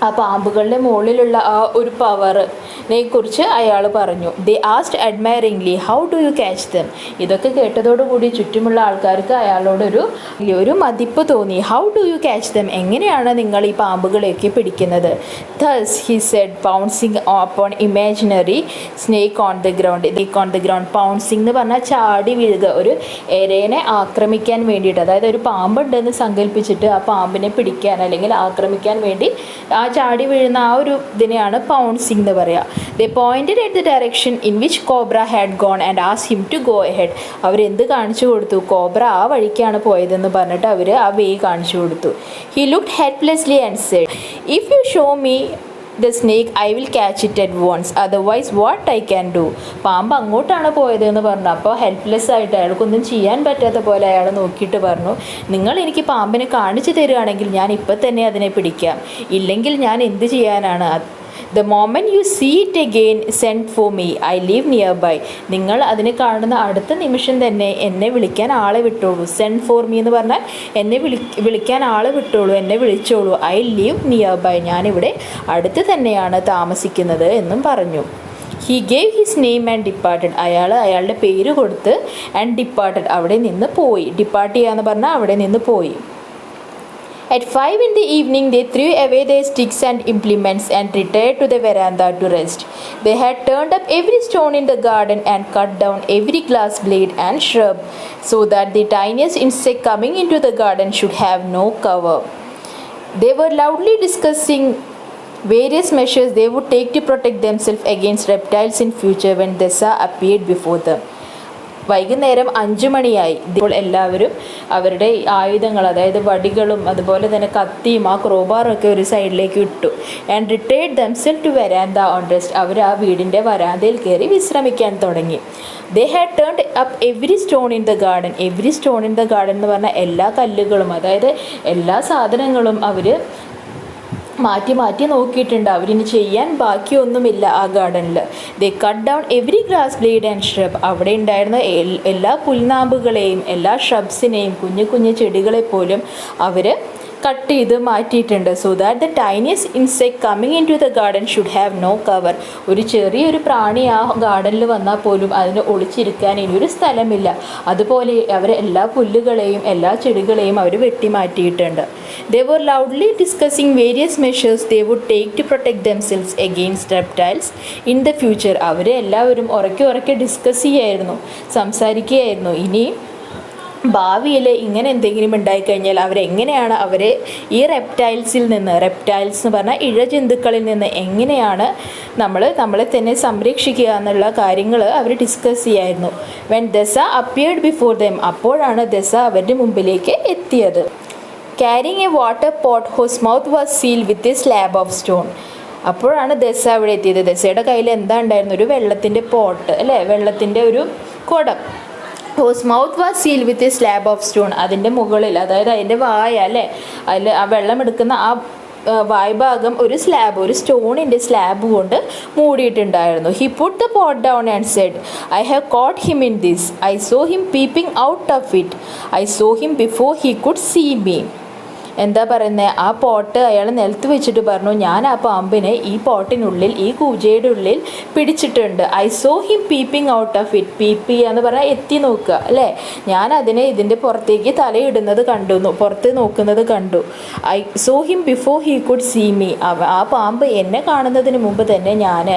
ആ പാമ്പുകളുടെ മുകളിലുള്ള ആ ഒരു പവറിനെ കുറിച്ച് അയാൾ പറഞ്ഞു. They asked admiringly, how do you catch them? ഇതൊക്കെ കേട്ടതോടുകൂടി ചുറ്റുമുള്ള ആൾക്കാർക്ക് അയാളോടൊരു മതിപ്പ് തോന്നി. How do you catch them? എങ്ങനെയാണ് നിങ്ങൾ ഈ പാമ്പുകളെയൊക്കെ പിടിക്കുന്നത്? Thus he said, pouncing upon imaginary snake on the ground. Pouncing എന്ന് പറഞ്ഞാൽ ചാടി വീഴുക, ഒരു എരേനെ ആക്രമിക്കാൻ വേണ്ടിയിട്ട്, അതായത് ഒരു പാമ്പുണ്ടെന്ന് സങ്കല്പിച്ചിട്ട് ആ പാമ്പിനെ പിടിക്കാൻ അല്ലെങ്കിൽ ആക്രമിക്കാൻ വേണ്ടി ആ ചാടി വീഴുന്ന ആ ഒരു ഇതിനെയാണ് പൗൺസിങ് എന്ന് പറയുക. They pointed at the direction in which cobra had gone and asked him to go ahead. അവരെന്ത് കാണിച്ചു കൊടുത്തു? കോബ്ര ആ വഴിക്കാണ് പോയതെന്ന് പറഞ്ഞിട്ട് അവർ ആ വേ കാണിച്ചു കൊടുത്തു. He looked helplessly and said, if you show me the snake I will catch it at once, otherwise what I can do. പാമ്പ് അങ്ങോട്ടാണ് പോയതെന്ന് പറഞ്ഞു. അപ്പോൾ ഹെൽപ്ലെസ് ആയിട്ട് അയാൾക്കൊന്നും ചെയ്യാൻ പറ്റാത്ത പോലെ അയാൾ നോക്കിയിട്ട് പറഞ്ഞു, നിങ്ങൾ എനിക്ക് പാമ്പിനെ കാണിച്ചു തരികയാണെങ്കിൽ ഞാൻ ഇപ്പം തന്നെ അതിനെ പിടിക്കാം, ഇല്ലെങ്കിൽ ഞാൻ എന്ത് ചെയ്യാനാണ്? The moment you see it again, send for me. I live nearby. നിങ്ങൾ അതിനെ കാണുന്ന അടുത്ത നിമിഷം തന്നെ എന്നെ വിളിക്കാൻ ആളെ വിട്ടോളൂ. സെൻഡ് ഫോർ മീ എന്ന് പറഞ്ഞാൽ എന്നെ വിളിക്കാൻ ആളെ വിട്ടോളൂ, എന്നെ വിളിച്ചോളൂ. I live nearby. ഞാനിവിടെ അടുത്ത് തന്നെയാണ് താമസിക്കുന്നത് എന്നും പറഞ്ഞു. He gave his name and departed. അയാളുടെ പേര് കൊടുത്ത് ആൻഡ് ഡിപ്പാർട്ടഡ്, അവിടെ നിന്ന് പോയി. ഡിപ്പാർട്ട് ചെയ്യാന്ന് പറഞ്ഞാൽ അവിടെ നിന്ന് പോയി. At 5 in the evening, they threw away their sticks and implements and retired to the veranda to rest. They had turned up every stone in the garden and cut down every glass blade and shrub, so that the tiniest insect coming into the garden should have no cover. They were loudly discussing various measures they would take to protect themselves against reptiles in future when Dessa appeared before them. വൈകുന്നേരം 5 മണിയായി. ഇപ്പോൾ എല്ലാവരും അവരുടെ ആയുധങ്ങൾ, അതായത് വടികളും അതുപോലെ തന്നെ കത്തിയും ആ ക്രോബാറൊക്കെ ഒരു സൈഡിലേക്ക് ഇട്ടു. And retired themselves to veranda on rest. അവർ ആ വീടിൻ്റെ വരാന്തയിൽ കയറി വിശ്രമിക്കാൻ തുടങ്ങി. They had turned up every stone in the garden. Every stone in the garden എന്ന് പറഞ്ഞാൽ എല്ലാ കല്ലുകളും, അതായത് എല്ലാ സാധനങ്ങളും അവർ മാറ്റി മാറ്റി നോക്കിയിട്ടുണ്ട്. അവരിനി ചെയ്യാൻ ബാക്കിയൊന്നുമില്ല ആ ഗാർഡനിൽ. They cut down every grass blade and shrub. അവിടെ ഉണ്ടായിരുന്ന എല്ലാ പുൽനാമ്പുകളെയും എല്ലാ ഷ്രബ്സിനെയും കുഞ്ഞു കുഞ്ഞു ചെടികളെ പോലും അവർ കട്ട് ചെയ്ത് മാറ്റിയിട്ടുണ്ട്. So that the tiniest insect coming into the garden should have no cover. ഒരു ചെറിയൊരു പ്രാണി ആ ഗാർഡനിൽ വന്നാൽ പോലും അതിന് ഒളിച്ചിരിക്കാൻ ഇനിയൊരു സ്ഥലമില്ല. അതുപോലെ അവർ എല്ലാ പുല്ലുകളെയും എല്ലാ ചെടികളെയും അവർ വെട്ടി മാറ്റിയിട്ടുണ്ട്. They were loudly discussing various measures they would take to protect themselves against reptiles in the future. അവരെല്ലാവരും ഉറക്കെ ഡിസ്കസ് ചെയ്യായിരുന്നു, സംസാരിക്കുകയായിരുന്നു. ഇനി ഭാവിയിൽ ഇങ്ങനെ എന്തെങ്കിലും ഉണ്ടായിക്കഴിഞ്ഞാൽ അവരെങ്ങനെയാണ് അവരെ ഈ റെപ്റ്റൈൽസിൽ നിന്ന്, റെപ്റ്റൈൽസ് എന്ന് പറഞ്ഞാൽ ഇഴജന്തുക്കളിൽ നിന്ന് എങ്ങനെയാണ് നമ്മളെ തന്നെ സംരക്ഷിക്കുക എന്നുള്ള കാര്യങ്ങൾ അവർ ഡിസ്കസ് ചെയ്യായിരുന്നു. When Dasa appeared before them. അപ്പോഴാണ് ദസ അവരുടെ മുമ്പിലേക്ക് എത്തിയത്. Carrying a water pot whose mouth was sealed with a slab of stone. അപ്പോഴാണ് ദസ അവിടെ എത്തിയത്. ദസയുടെ കയ്യിൽ എന്താ ഉണ്ടായിരുന്നു? ഒരു വെള്ളത്തിൻ്റെ പോട്ട് അല്ലേ, വെള്ളത്തിൻ്റെ ഒരു കുടം. Whose mouth was sealed with a slab of stone. അതിൻ്റെ മുകളിൽ, അതായത് അതിൻ്റെ വായ അല്ലേ, അതിൽ ആ വെള്ളം എടുക്കുന്ന ആ വായ്ഭാഗം ഒരു സ്റ്റോണിൻ്റെ സ്ലാബ് കൊണ്ട് മൂടിയിട്ടുണ്ടായിരുന്നു. He put the pot down and said, I have caught him in this. I saw him peeping out of it. I saw him before he could see me. എന്താ പറയുന്നത്? ആ പോട്ട് അയാൾ നിലത്ത് വെച്ചിട്ട് പറഞ്ഞു, ഞാൻ ആ പാമ്പിനെ ഈ പോട്ടിനുള്ളിൽ, ഈ കൂജയുടെ ഉള്ളിൽ പിടിച്ചിട്ടുണ്ട്. I saw him peeping out of it. Peep എന്ന് പറഞ്ഞാൽ എത്തി നോക്കുക അല്ലേ. ഞാൻ അതിനെ ഇതിൻ്റെ പുറത്തേക്ക് തലയിടുന്നത് കണ്ടു, പുറത്ത് നോക്കുന്നത് കണ്ടു. I saw him before he could see me. ആ പാമ്പ് എന്നെ കാണുന്നതിന് മുമ്പ് തന്നെ ഞാൻ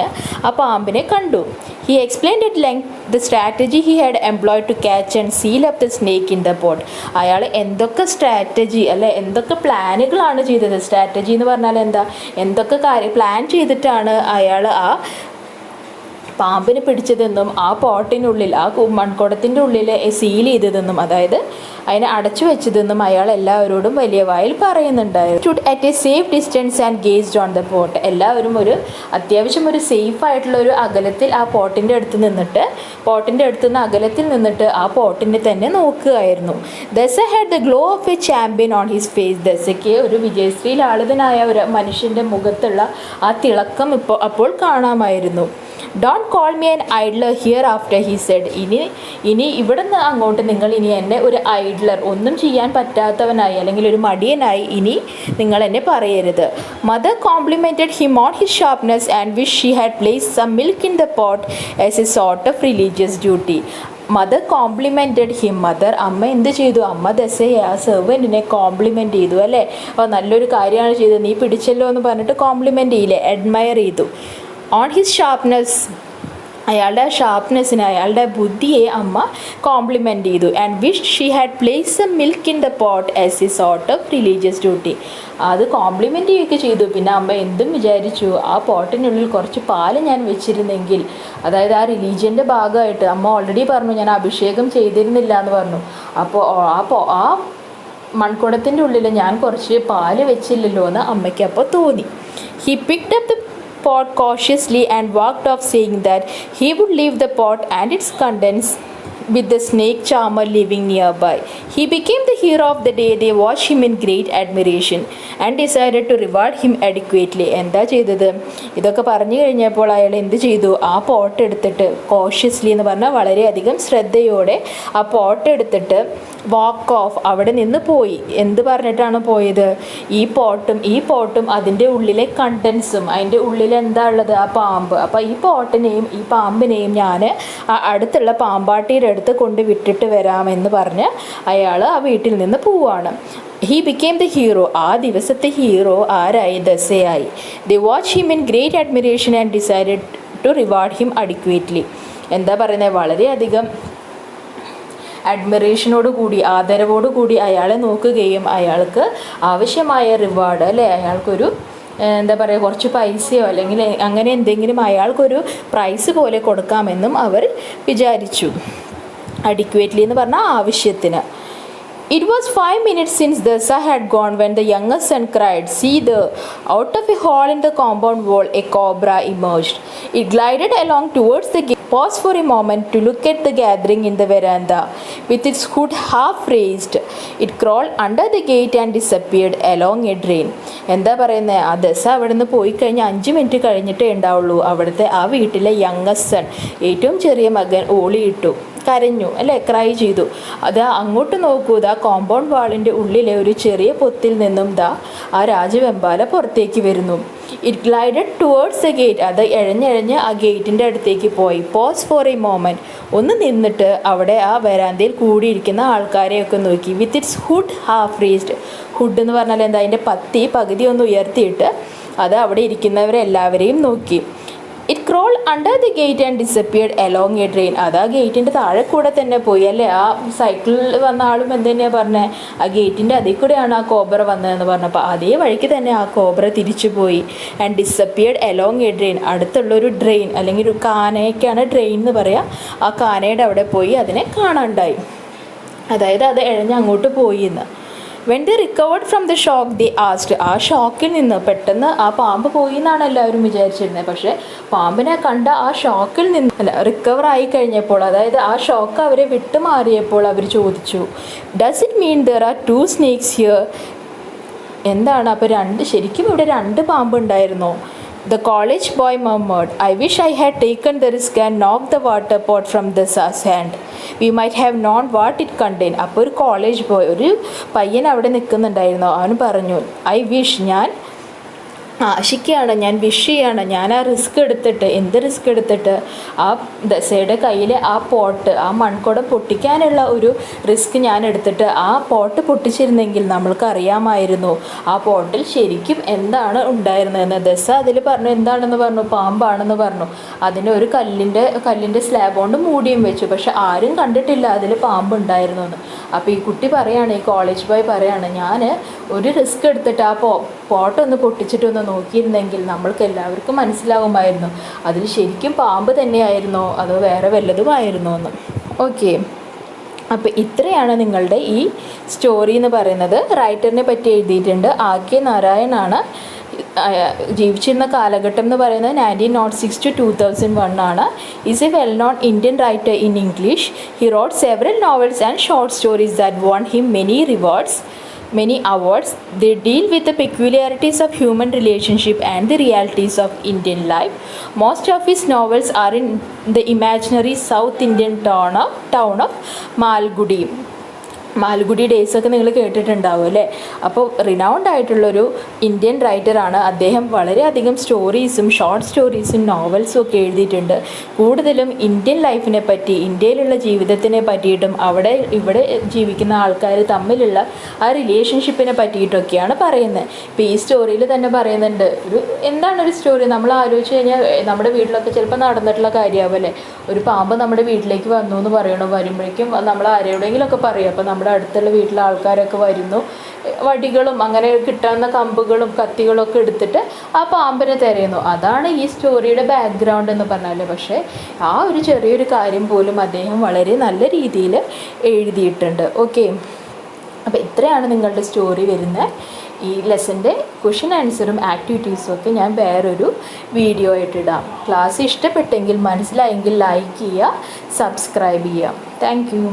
ആ പാമ്പിനെ കണ്ടു. He explained at length the strategy he had employed to catch and seal up the snake in the pot. അയാൾ എന്തൊക്കെ സ്ട്രാറ്റജി അല്ലെ, എന്തൊക്കെ പ്ലാനുകളാണ് ചെയ്തത്. സ്ട്രാറ്റജി എന്ന് പറഞ്ഞാൽ എന്താ, എന്തൊക്കെ പ്ലാൻ ചെയ്തിട്ടാണ് അയാൾ ആ പാമ്പിനെ പിടിച്ചതെന്നും ആ പോട്ടിനുള്ളിൽ, ആ മൺകുടത്തിൻ്റെ ഉള്ളിൽ സീൽ ചെയ്തതെന്നും, അതായത് അതിനെ അടച്ചു വെച്ചതെന്നും അയാൾ എല്ലാവരോടും വലിയ വായിൽ പറയുന്നുണ്ടായിരുന്നു. Stood at A safe distance and gazed on the pot. എല്ലാവരും അത്യാവശ്യം ഒരു സേഫ് ആയിട്ടുള്ള ഒരു അകലത്തിൽ ആ പോട്ടിൻ്റെ അടുത്തുനിന്ന് അകലത്തിൽ നിന്നിട്ട് ആ പോട്ടിനെ തന്നെ നോക്കുകയായിരുന്നു. Dasa had the glow of a champion on his face. ദസയ്ക്ക് ഒരു വിജയശ്രീ ലാളിതനായ ഒരു മനുഷ്യൻ്റെ മുഖത്തുള്ള ആ തിളക്കം അപ്പോൾ കാണാമായിരുന്നു. Don't call me an idler here after he said. ഇനി ഇവിടെ നിന്ന് അങ്ങോട്ട് നിങ്ങൾ ഇനി എന്നെ ഒരു ഐഡ്ലർ, ഒന്നും ചെയ്യാൻ പറ്റാത്തവനായി അല്ലെങ്കിൽ ഒരു മടിയനായി ഇനി നിങ്ങൾ എന്നെ പറയരുത്. Mother complimented him on his sharpness and wish she had placed some milk in the pot as a sort of religious duty. Mother complimented him. അമ്മ എന്ത് ചെയ്തു? അമ്മ ദസയെ, ആ സെർവൻറ്റിനെ കോംപ്ലിമെൻറ്റ് ചെയ്തു അല്ലേ. അപ്പോൾ നല്ലൊരു കാര്യമാണ് ചെയ്തത്, നീ പിടിച്ചല്ലോ എന്ന് പറഞ്ഞിട്ട് കോംപ്ലിമെൻറ്റ് ചെയ്യില്ലേ, അഡ്മയർ ചെയ്തു. ഓൺ ഹിസ് ഷാർപ്നെസ്, അയാളുടെ ഷാർപ്നെസ്സിനെ, അയാളുടെ ബുദ്ധിയെ അമ്മ കോംപ്ലിമെൻറ്റ് ചെയ്തു. And wish she had place some milk in the pot as a sort of religious duty. അത് കോംപ്ലിമെൻറ്റ് ചെയ്യുകയൊക്കെ ചെയ്തു. പിന്നെ അമ്മ എന്തും വിചാരിച്ചു, ആ പോട്ടിനുള്ളിൽ കുറച്ച് പാല് ഞാൻ വെച്ചിരുന്നെങ്കിൽ, അതായത് ആ റിലീജിയൻ്റെ ഭാഗമായിട്ട് അമ്മ ഓൾറെഡി പറഞ്ഞു ഞാൻ അഭിഷേകം ചെയ്തിരുന്നില്ല എന്ന് പറഞ്ഞു. അപ്പോൾ ആ മൺകുടത്തിൻ്റെ ഉള്ളിൽ ഞാൻ കുറച്ച് പാല് വെച്ചില്ലല്ലോ എന്ന് അമ്മയ്ക്ക് അപ്പോൾ തോന്നി. He picked up the pot cautiously and walked off, saying that he would leave the pot and its contents with the snake charmer living nearby. He became the hero of the day. They watched him in great admiration and decided to reward him adequately. എന്താ ചെയ്തത്? ഇതൊക്കെ പറഞ്ഞു കഴിഞ്ഞപ്പോൾ അയാൾ എന്ത് ചെയ്തു? ആ പോട്ട് എടുത്തിട്ട് കോഷ്യസ്ലി എന്ന് പറഞ്ഞാൽ വളരെയധികം ശ്രദ്ധയോടെ ആ പോട്ട് എടുത്തിട്ട് വാക്ക് ഓഫ്, അവിടെ നിന്ന് പോയി. എന്ത് പറഞ്ഞിട്ടാണ് പോയത്? ഈ പോട്ടും അതിൻ്റെ ഉള്ളിലെ കണ്ടൻസും, അതിൻ്റെ ഉള്ളിൽ എന്താ ഉള്ളത്? ആ പാമ്പ്. അപ്പോൾ ഈ പോട്ടിനെയും ഈ പാമ്പിനെയും ഞാൻ അടുത്തുള്ള പാമ്പാട്ടിയുടെ അടുത്ത് കൊണ്ട് വിട്ടിട്ട് വരാമെന്ന് പറഞ്ഞ് അയാൾ ആ വീട്ടിൽ നിന്ന് പോവാണ്. He became the hero. ആ ദിവസത്തെ ഹീറോ ആരായി? ദസയായി. They watch him in great admiration and decided to reward him adequately. എന്താ പറയുന്നത്? വളരെയധികം അഡ്മിറേഷനോടുകൂടി, ആദരവോടുകൂടി അയാളെ നോക്കുകയും അയാൾക്ക് ആവശ്യമായ റിവാർഡ് അല്ലേ, അയാൾക്കൊരു എന്താ പറയുക, കുറച്ച് പൈസയോ അല്ലെങ്കിൽ അങ്ങനെ എന്തെങ്കിലും അയാൾക്കൊരു പ്രൈസ് പോലെ കൊടുക്കാമെന്നും അവർ വിചാരിച്ചു. അഡിക്വേറ്റ്ലി എന്ന് പറഞ്ഞാൽ ആവശ്യത്തിന്. It was 5 minutes since Dasa had gone when the youngest son cried, "See there!" Out of a hole in the compound wall, a cobra emerged. It glided along towards the gate. paused for a moment to look at the gathering in the veranda. With its hood half raised, it crawled under the gate and disappeared along a drain. എന്താ പറയുന്നത്, ആ ദസ അവിടെ നിന്ന് പോയി കഴിഞ്ഞാൽ 5 മിനിറ്റ് കഴിഞ്ഞിട്ടേ ഉണ്ടാവുള്ളൂ. അവിടുത്തെ ആ വീട്ടിലെ യങ്ങസ്റ്റ് സൺ, ഏറ്റവും ചെറിയ മകൻ, ഓളിയിട്ടു, കരഞ്ഞു അല്ലേ, ക്രൈ ചെയ്തു. അത് അങ്ങോട്ട് നോക്കൂ, ദാ കോമ്പൗണ്ട് വാളിൻ്റെ ഉള്ളിലെ ഒരു ചെറിയ പൊത്തിൽ നിന്നും ദാ ആ രാജവെമ്പാല പുറത്തേക്ക് വരുന്നു. It glided towards the gate. അത് എഴഞ്ഞെഴഞ്ഞ് ആ ഗേറ്റിൻ്റെ അടുത്തേക്ക് പോയി. പോസ് ഫോർ എ മോമെൻറ്റ്, ഒന്ന് നിന്നിട്ട് അവിടെ ആ വരാന്തയിൽ കൂടിയിരിക്കുന്ന ആൾക്കാരെയൊക്കെ നോക്കി. With its hood half raised. Hood എന്ന് പറഞ്ഞാൽ എന്താ, അതിൻ്റെ പകുതി ഒന്ന് ഉയർത്തിയിട്ട് അത് അവിടെ ഇരിക്കുന്നവരെല്ലാവരെയും നോക്കി. It crawl under the gate and disappeared along A train. അത് ആ ഗേറ്റിൻ്റെ താഴെ കൂടെ തന്നെ പോയി അല്ലേ. ആ സൈക്കിളിൽ വന്ന ആളും എന്തുതന്നെയാണ് പറഞ്ഞത്, ആ ഗേറ്റിൻ്റെ അതിൽ കൂടെയാണ് ആ കോബ്ര വന്നതെന്ന് പറഞ്ഞപ്പോൾ അതേ വഴിക്ക് തന്നെ ആ കോബ്ര തിരിച്ചു പോയി. And disappeared along A drain, അടുത്തുള്ളൊരു ഡ്രെയിൻ അല്ലെങ്കിൽ ഒരു കാനയൊക്കെയാണ് ഡ്രെയിൻ എന്ന് പറയുക. ആ കാനയുടെ അവിടെ പോയി അതിനെ കാണാണ്ടായി. അതായത് അത് എഴഞ്ഞ് അങ്ങോട്ട് പോയി എന്ന്. When the recovered from the shock the ആസ്ഡ്. ആ ഷോക്കിൽ നിന്ന് പെട്ടെന്ന് ആ പാമ്പ് പോയി എന്നാണ് എല്ലാവരും വിചാരിച്ചിരുന്നത്. പക്ഷേ പാമ്പിനെ കണ്ട ആ ഷോക്കിൽ നിന്ന് റിക്കവർ ആയി കഴിഞ്ഞപ്പോൾ, അതായത് ആ ഷോക്ക് അവരെ വിട്ടുമാറിയപ്പോൾ അവർ ചോദിച്ചു, does it mean there are 2 snakes here? എന്താണ് അപ്പോൾ ശരിക്കും ഇവിടെ 2 പാമ്പ് ഉണ്ടായിരുന്നോ? The college boy murmured, I wish I had taken the risk and knocked the water pot from Dasa's hand. We might have known what it contained. അപ്പോൾ ഒരു കോളേജ് ബോയ്, ഒരു പയ്യൻ അവിടെ നിൽക്കുന്നുണ്ടായിരുന്നു. അവൻ പറഞ്ഞു, ഐ വിഷ്, ഞാൻ ആശിക്കുകയാണ്, ഞാൻ വിഷ് ചെയ്യാണ്, ഞാൻ ആ റിസ്ക് എടുത്തിട്ട്, എന്ത് റിസ്ക് എടുത്തിട്ട്, ആ ദസയുടെ കയ്യിലെ ആ പോട്ട്, ആ മൺകുടം പൊട്ടിക്കാനുള്ള ഒരു റിസ്ക് ഞാൻ എടുത്തിട്ട് ആ പോട്ട് പൊട്ടിച്ചിരുന്നെങ്കിൽ നമ്മൾക്കറിയാമായിരുന്നു ആ പോട്ടിൽ ശരിക്കും എന്താണ് ഉണ്ടായിരുന്നതെന്ന്. ദസ അതിൽ പറഞ്ഞു, എന്താണെന്ന് പറഞ്ഞു, പാമ്പാണെന്ന് പറഞ്ഞു. അതിന് ഒരു കല്ലിൻ്റെ സ്ലാബ് കൊണ്ട് മൂടിയും വെച്ചു. പക്ഷെ ആരും കണ്ടിട്ടില്ല അതിൽ പാമ്പ് ഉണ്ടായിരുന്നു എന്ന്. അപ്പോൾ ഈ കുട്ടി പറയാണ്, ഈ കോളേജ് ബോയ് പറയാണ്, ഞാൻ ഒരു റിസ്ക് എടുത്തിട്ട് ആ പോട്ടൊന്ന് പൊട്ടിച്ചിട്ടൊന്ന് നോക്കിയിരുന്നെങ്കിൽ നമ്മൾക്ക് എല്ലാവർക്കും മനസ്സിലാകുമായിരുന്നു അതിൽ ശരിക്കും പാമ്പ് തന്നെയായിരുന്നോ അതോ വേറെ വല്ലതുമായിരുന്നോ എന്ന്. ഓക്കെ, അപ്പോൾ ഇത്രയാണ് നിങ്ങളുടെ ഈ സ്റ്റോറി എന്ന് പറയുന്നത്. റൈറ്ററിനെ പറ്റി എഴുതിയിട്ടുണ്ട് AK നാരായണാണ്. ജീവിച്ചിരുന്ന കാലഘട്ടം എന്ന് പറയുന്നത് 1906 to 2001 ആണ്. Is a well known Indian writer in English. He wrote several novels and short stories that won him many awards. They deal with the peculiarities of human relationship and the realities of Indian life. Most of his novels are in the imaginary South Indian town of Malgudi. Malgudi ഡേയ്സൊക്കെ നിങ്ങൾ കേട്ടിട്ടുണ്ടാവും അല്ലേ. അപ്പോൾ റിനൗണ്ട് ആയിട്ടുള്ളൊരു ഇന്ത്യൻ റൈറ്ററാണ് അദ്ദേഹം. വളരെയധികം സ്റ്റോറീസും ഷോർട്ട് സ്റ്റോറീസും നോവൽസും ഒക്കെ എഴുതിയിട്ടുണ്ട്. കൂടുതലും ഇന്ത്യൻ ലൈഫിനെ പറ്റി, ഇന്ത്യയിലുള്ള ജീവിതത്തിനെ പറ്റിയിട്ടും ഇവിടെ ജീവിക്കുന്ന ആൾക്കാർ തമ്മിലുള്ള ആ റിലേഷൻഷിപ്പിനെ പറ്റിയിട്ടൊക്കെയാണ് പറയുന്നത്. ഇപ്പോൾ ഈ സ്റ്റോറിയിൽ തന്നെ പറയുന്നുണ്ട്, എന്താണൊരു സ്റ്റോറി നമ്മൾ ആലോചിച്ച് കഴിഞ്ഞാൽ നമ്മുടെ വീട്ടിലൊക്കെ ചിലപ്പോൾ നടന്നിട്ടുള്ള കാര്യമാവും അല്ലേ. ഒരു പാമ്പ് നമ്മുടെ വീട്ടിലേക്ക് വന്നു എന്ന് പറയണം, വരുമ്പോഴേക്കും നമ്മൾ ആരോടെങ്കിലുമൊക്കെ പറയും. അപ്പോൾ നമ്മുടെ അടുത്തുള്ള വീട്ടിലെ ആൾക്കാരൊക്കെ വരുന്നു, വടികളും അങ്ങനെ കിട്ടാവുന്ന കമ്പുകളും കത്തികളൊക്കെ എടുത്തിട്ട് ആ പാമ്പിനെ തിരയുന്നു. അതാണ് ഈ സ്റ്റോറിയുടെ ബാക്ക്ഗ്രൗണ്ട് എന്ന് പറഞ്ഞാൽ. പക്ഷേ ആ ഒരു ചെറിയൊരു കാര്യം പോലും അദ്ദേഹം വളരെ നല്ല രീതിയിൽ എഴുതിയിട്ടുണ്ട്. ഓക്കെ, അപ്പോൾ ഇത്രയാണ് നിങ്ങളുടെ സ്റ്റോറി വരുന്നത്. ഈ ലെസൻ്റെ ക്വസ്റ്റ്യൻ ആൻസറും ആക്ടിവിറ്റീസും ഒക്കെ ഞാൻ വേറൊരു വീഡിയോ ആയിട്ടിടാം. ക്ലാസ് ഇഷ്ടപ്പെട്ടെങ്കിൽ, മനസ്സിലായെങ്കിൽ ലൈക്ക് ചെയ്യുക, സബ്സ്ക്രൈബ് ചെയ്യുക. Thank you.